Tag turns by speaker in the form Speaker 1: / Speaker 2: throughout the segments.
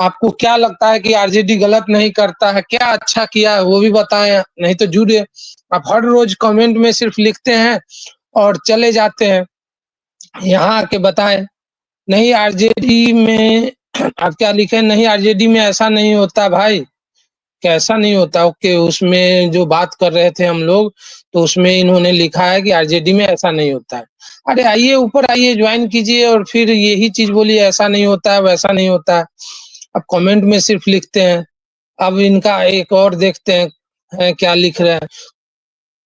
Speaker 1: आपको क्या लगता है कि आरजेडी गलत नहीं करता है? क्या अच्छा किया है वो भी बताएँ, नहीं तो जुड़िए। आप हर रोज़ कमेंट में सिर्फ लिखते हैं और चले जाते हैं। यहाँ आके बताएँ, नहीं आरजेडी में आप क्या लिखे? नहीं आरजेडी में ऐसा नहीं होता भाई। कैसा नहीं होता? ओके, उसमें जो बात कर रहे थे हम लोग, तो उसमें इन्होंने लिखा है कि आरजेडी में ऐसा नहीं होता है। अरे आइए, ऊपर आइए, ज्वाइन कीजिए और फिर यही चीज़ बोलिए ऐसा नहीं होता है, वैसा नहीं होता है। अब कमेंट में सिर्फ लिखते हैं। अब इनका एक और देखते हैं क्या लिख रहे हैं।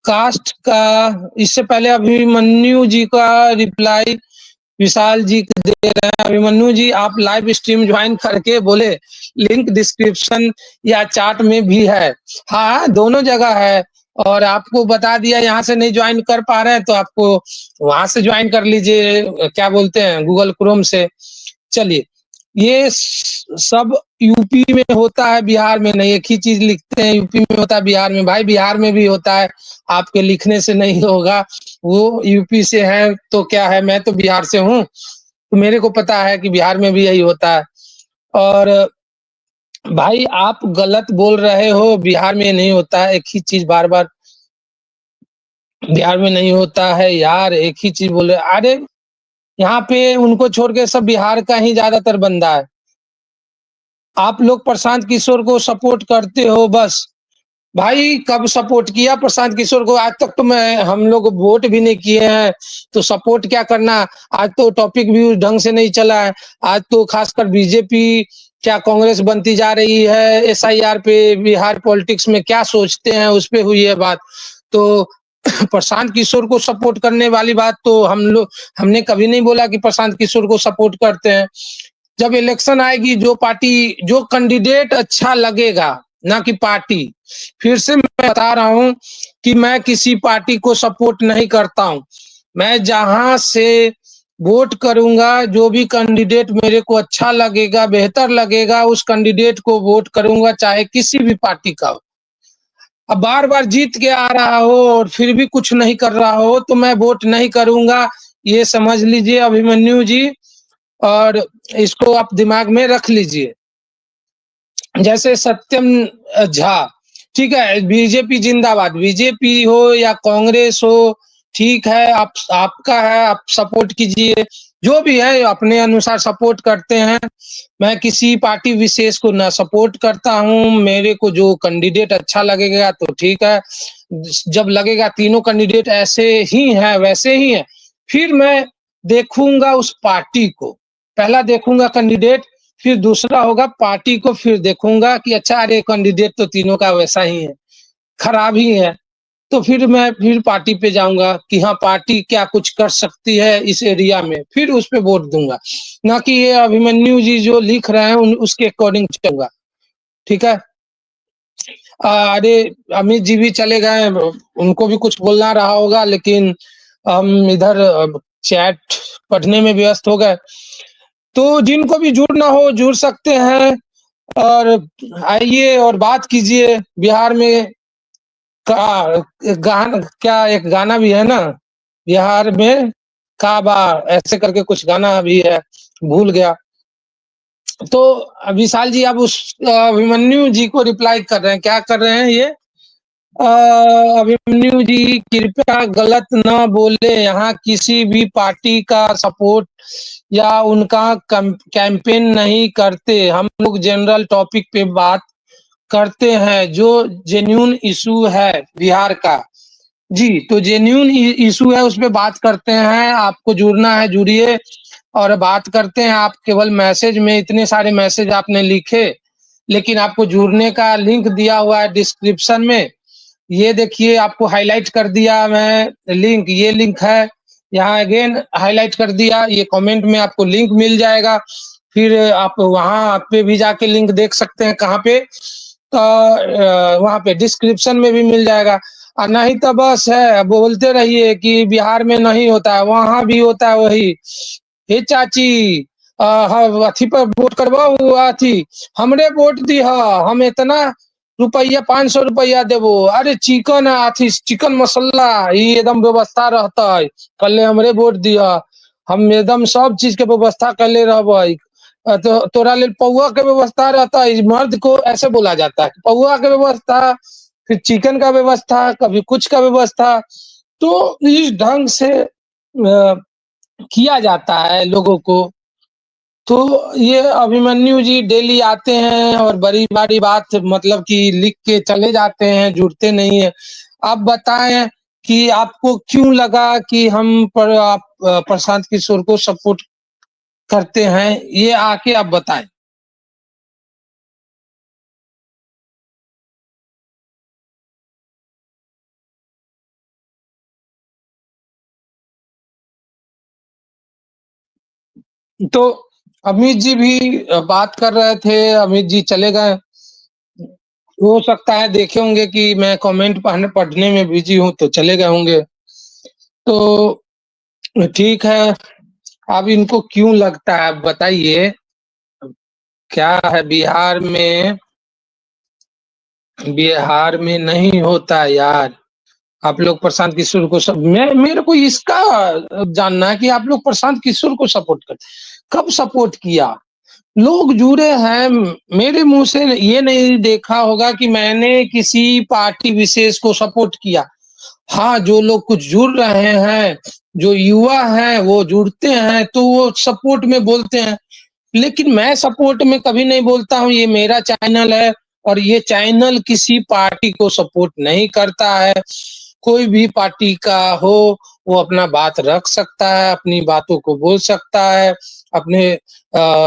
Speaker 1: कास्ट का इससे पहले अभिमन्यु जी का रिप्लाई विशाल जी दे रहे हैं। अभिमन्यु जी, आप लाइव स्ट्रीम ज्वाइन करके बोले लिंक डिस्क्रिप्शन या चैट में भी है। हाँ, दोनों जगह है और आपको बता दिया यहाँ से नहीं ज्वाइन कर पा रहे हैं तो आपको वहां से ज्वाइन कर लीजिए, क्या बोलते हैं, गूगल क्रोम से। चलिए, ये सब यूपी में होता है, बिहार में नहीं। एक ही चीज लिखते हैं, यूपी में होता है, बिहार में। भाई बिहार में भी होता है, आपके लिखने से नहीं होगा। वो यूपी से है तो क्या है, मैं तो बिहार से हूँ, तो मेरे को पता है कि बिहार में भी यही होता है। और भाई आप गलत बोल रहे हो, बिहार में नहीं होता है। एक ही चीज बार बार बिहार में नहीं होता है यार, एक ही चीज बोल रहे। अरे यहाँ पे उनको छोड़ के सब बिहार का ही ज्यादातर बंदा है। आप लोग प्रशांत किशोर को सपोर्ट करते हो बस। भाई कब सपोर्ट किया प्रशांत किशोर को? आज तक तो मैं हम लोग वोट भी नहीं किए हैं, तो सपोर्ट क्या करना। आज तो टॉपिक भी ढंग से नहीं चला है। आज तो खासकर बीजेपी क्या कांग्रेस बनती जा रही है, एसआईआर पे, बिहार पॉलिटिक्स में क्या सोचते हैं उस पे हुई है बात। तो प्रशांत किशोर को सपोर्ट करने वाली बात तो हमने कभी नहीं बोला कि प्रशांत किशोर को सपोर्ट करते हैं। जब इलेक्शन आएगी, जो पार्टी, जो कैंडिडेट अच्छा लगेगा, ना कि पार्टी। फिर से मैं बता रहा हूं कि मैं किसी पार्टी को सपोर्ट नहीं करता हूं। मैं जहां से वोट करूंगा, जो भी कैंडिडेट मेरे को अच्छा लगेगा, बेहतर लगेगा, उस कैंडिडेट को वोट करूंगा, चाहे किसी भी पार्टी का हो। अब बार बार जीत के आ रहा हो और फिर भी कुछ नहीं कर रहा हो तो मैं वोट नहीं करूंगा, ये समझ लीजिए अभिमन्यु जी। और इसको आप दिमाग में रख लीजिए। जैसे सत्यम झा, ठीक है, बीजेपी जिंदाबाद, बीजेपी हो या कांग्रेस हो, ठीक है, आप आपका है, आप सपोर्ट कीजिए। जो भी है अपने अनुसार सपोर्ट करते हैं। मैं किसी पार्टी विशेष को ना सपोर्ट करता हूँ। मेरे को जो कैंडिडेट अच्छा लगेगा तो ठीक है। जब लगेगा तीनों कैंडिडेट ऐसे ही हैं, वैसे ही हैं, फिर मैं देखूंगा उस पार्टी को। पहला देखूंगा कैंडिडेट, फिर दूसरा होगा पार्टी को, फिर देखूंगा कि अच्छा अरे कैंडिडेट तो तीनों का वैसा ही है, खराब ही है, तो फिर मैं फिर पार्टी पे जाऊंगा कि हाँ पार्टी क्या कुछ कर सकती है इस एरिया में, फिर उस पे वोट दूंगा। ना कि ये अभिमन्यु जी जो लिख रहे हैं उसके अकॉर्डिंग चलूंगा। ठीक है। अरे अमित जी भी चले गए, उनको भी कुछ बोलना रहा होगा, लेकिन हम इधर चैट पढ़ने में व्यस्त हो गए। तो जिनको भी जुड़ना हो जुड़ सकते हैं और आइए और बात कीजिए। बिहार में का गाना, क्या एक गाना भी है ना, बिहार में काबा, ऐसे करके कुछ गाना भी है, भूल गया। तो विशाल जी आप उस अभिमन्यु जी को रिप्लाई कर रहे हैं, क्या कर रहे हैं ये? अ, अभिमन्यु जी कृपया गलत न बोले, यहाँ किसी भी पार्टी का सपोर्ट या उनका कैंपेन नहीं करते। हम लोग जनरल टॉपिक पे बात करते हैं जो जेन्युइन इशू है बिहार का। जी, तो जेन्युइन इशू है, उस पे बात करते हैं। आपको जुड़ना है जुड़िए और बात करते हैं। आप केवल मैसेज में इतने सारे मैसेज आपने लिखे, लेकिन आपको जुड़ने का लिंक दिया हुआ है डिस्क्रिप्शन में। ये देखिए आपको हाईलाइट कर दिया मैं लिंक, ये लिंक है, यहाँ अगेन हाईलाइट कर दिया। ये कमेंट में आपको लिंक मिल जाएगा, फिर आप वहां पे भी जाके लिंक देख सकते हैं। कहाँ पे? तो वहां पे डिस्क्रिप्शन में भी मिल जाएगा। और नहीं तो बस है बोलते रहिए कि बिहार में नहीं होता है, वहां भी होता है वही। हे चाची, अथी पर वोट करवाओ, अथी हमरे वोट दी, हम इतना रुपया 500 रुपया देवो। अरे चिकन अथी चिकन मसाला ये एकदम व्यवस्था रहता है, कल हमरे वोट दिया, हम एकदम सब चीज के व्यवस्था कर ले रहबै। तो तोरा लेल पौआ के व्यवस्था रहता है, मर्द को ऐसे बोला जाता है, पौआ के व्यवस्था, फिर चिकन का व्यवस्था, कभी कुछ का व्यवस्था। तो इस ढंग से किया जाता है लोगों को। तो ये अभिमन्यु जी डेली आते हैं और बड़ी-बड़ी बात मतलब कि लिख के चले जाते हैं, जुड़ते नहीं है। आप बताएँ कि आपको क्यों लगा कि हम पर आप प्रशांत किशोर को सपोर्ट करते हैं? ये आके आप बताएँ। तो अमित जी भी बात कर रहे थे, अमित जी चले गए। हो सकता है देखे होंगे कि मैं कमेंट पढ़ने में बिज़ी हूँ तो चले गए होंगे। तो ठीक है, अब इनको क्यों लगता है आप बताइए? क्या है बिहार में नहीं होता यार। आप लोग प्रशांत किशोर को सब मैं मेरे को इसका जानना है कि आप लोग प्रशांत किशोर को सपोर्ट करते, कब सपोर्ट किया? लोग जुड़े हैं, मेरे मुँह से ये नहीं देखा होगा कि मैंने किसी पार्टी विशेष को सपोर्ट किया। हाँ, जो लोग कुछ जुड़ रहे हैं, जो युवा हैं वो जुड़ते हैं तो वो सपोर्ट में बोलते हैं। लेकिन मैं सपोर्ट में कभी नहीं बोलता हूँ, ये मेरा चैनल है और ये चैनल किसी पार्टी को सपोर्ट नहीं करता है। कोई भी पार्टी का हो, वो अपना बात रख सकता है, अपनी बातों को बोल सकता है, अपने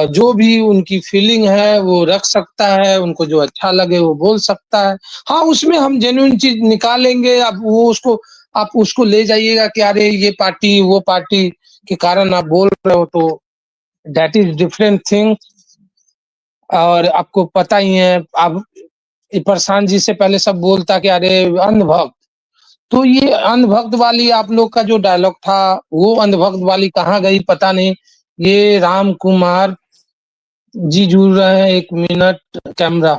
Speaker 1: जो भी उनकी फीलिंग है वो रख सकता है, उनको जो अच्छा लगे वो बोल सकता है। हाँ, उसमें हम जेन्युइन चीज़ निकालेंगे, अब वो उसको आप उसको ले जाइएगा कि अरे ये पार्टी, वो पार्टी के कारण आप बोल रहे हो तो दैट इज़ डिफरेंट थिंग। और आपको पता ही है अब ये प्रशांत जी से पहले सब बोलता कि अरे अंधभक्त, तो ये अंधभक्त वाली आप लोग का जो डायलॉग था, वो अंधभक्त वाली कहाँ गई पता नहीं। ये राम कुमार जी जुड़ रहे हैं, 1 मिनट कैमरा।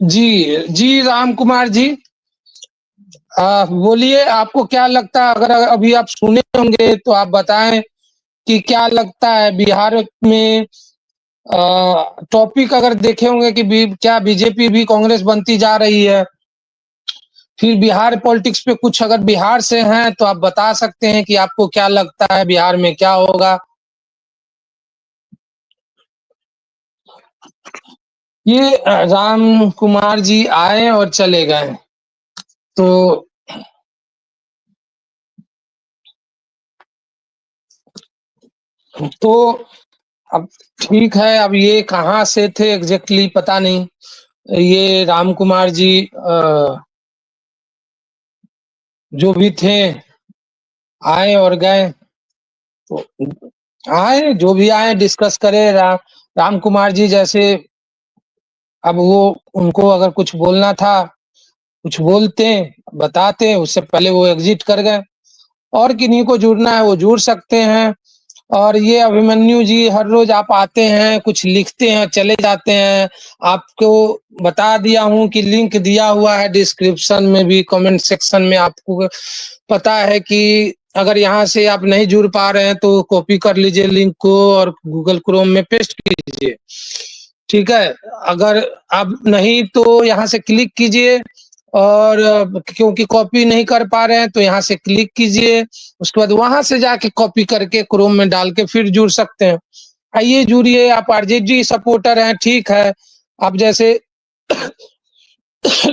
Speaker 1: जी, जी राम कुमार जी, बोलिए आपको क्या लगता है? अगर अभी आप सुने होंगे तो आप बताएँ कि क्या लगता है बिहार में टॉपिक अगर देखे होंगे कि क्या बीजेपी भी कांग्रेस बनती जा रही है। फिर बिहार पॉलिटिक्स पे कुछ अगर बिहार से हैं तो आप बता सकते हैं कि आपको क्या लगता है बिहार में क्या होगा? ये राम कुमार जी आए और चले गए। तो तो अब ठीक है, अब ये कहाँ से थे एग्ज़ैक्टली पता नहीं। ये राम कुमार जी जो भी थे, आए और गए। तो आए, जो भी आए डिस्कस करें। राम कुमार जी जैसे अब वो उनको अगर कुछ बोलना था, कुछ बोलते, बताते, उससे पहले वो एग्ज़िट कर गए। और किन्हीं को जुड़ना है वो जुड़ सकते हैं। और ये अभिमन्यु जी हर रोज़ आप आते हैं, कुछ लिखते हैं, चले जाते हैं। आपको बता दिया हूँ कि लिंक दिया हुआ है डिस्क्रिप्शन में भी, कमेंट सेक्शन में। आपको पता है कि अगर यहाँ से आप नहीं जुड़ पा रहे हैं तो कॉपी कर लीजिए लिंक को और गूगल क्रोम में पेस्ट कीजिए। ठीक है? अगर आप नहीं तो यहाँ से क्लिक कीजिए और क्योंकि कॉपी नहीं कर पा रहे हैं तो यहाँ से क्लिक कीजिए, उसके बाद वहाँ से जाके कॉपी करके क्रोम में डाल के फिर जुड़ सकते हैं। आइए जुड़िए, आप आरजेडी सपोर्टर हैं, ठीक है। आप जैसे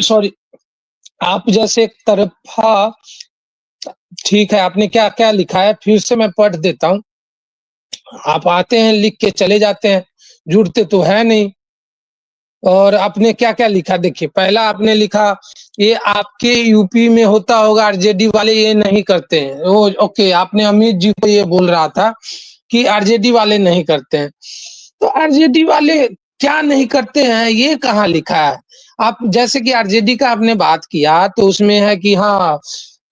Speaker 1: सॉरी, आप जैसे एक तरफ़ा ठीक है, आपने क्या-क्या लिखा है फिर से मैं पढ़ देता हूँ। आप आते हैं, लिख के चले जाते हैं, जुड़ते तो हैं नहीं। और आपने क्या-क्या लिखा देखिए, पहला आपने लिखा ये आपके यूपी में होता होगा, आरजेडी वाले ये नहीं करते हैं। ओके, आपने अमित जी को ये बोल रहा था कि आरजेडी वाले नहीं करते हैं। तो आरजेडी वाले क्या नहीं करते हैं, ये कहाँ लिखा है? आप जैसे कि आरजेडी का आपने बात किया तो उसमें है कि हाँ,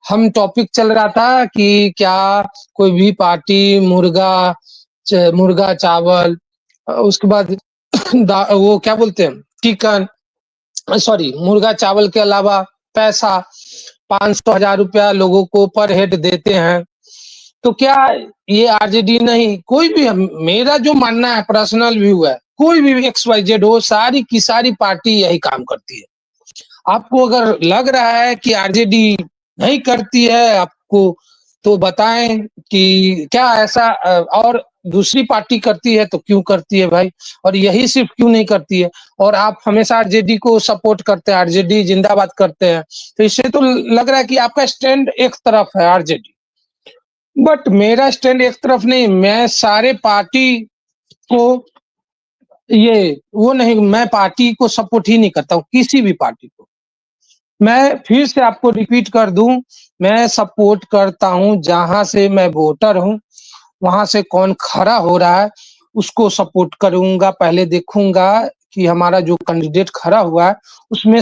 Speaker 1: हम टॉपिक चल रहा था कि क्या कोई भी पार्टी मुर्गा चावल उसके बाद वो क्या बोलते हैं चिकन, सॉरी मुर्गा चावल के अलावा पैसा 500,000 रुपया लोगों को पर हेड देते हैं। तो क्या ये आरजेडी नहीं, कोई भी मेरा जो मानना है पर्सनल व्यू है, कोई भी एक्स वाई जेड हो, सारी की सारी पार्टी यही काम करती है। आपको अगर लग रहा है कि आरजेडी नहीं करती है आपको, तो बताएं कि क्या ऐसा और दूसरी पार्टी करती है तो क्यों करती है भाई, और यही सिर्फ क्यों नहीं करती है, और आप हमेशा आरजेडी को सपोर्ट करते हैं, आरजेडी जिंदाबाद करते हैं, तो इससे तो लग रहा है कि आपका स्टैंड एक तरफ है आरजेडी। बट मेरा स्टैंड एक तरफ नहीं, मैं सारे पार्टी को ये वो नहीं, मैं पार्टी को सपोर्ट ही नहीं करता हूँ, किसी भी पार्टी को। मैं फिर से आपको रिपीट कर दूं, मैं सपोर्ट करता हूँ जहां से मैं वोटर हूँ, वहां से कौन खड़ा हो रहा है उसको सपोर्ट करूंगा। पहले देखूंगा कि हमारा जो कैंडिडेट खड़ा हुआ है उसमें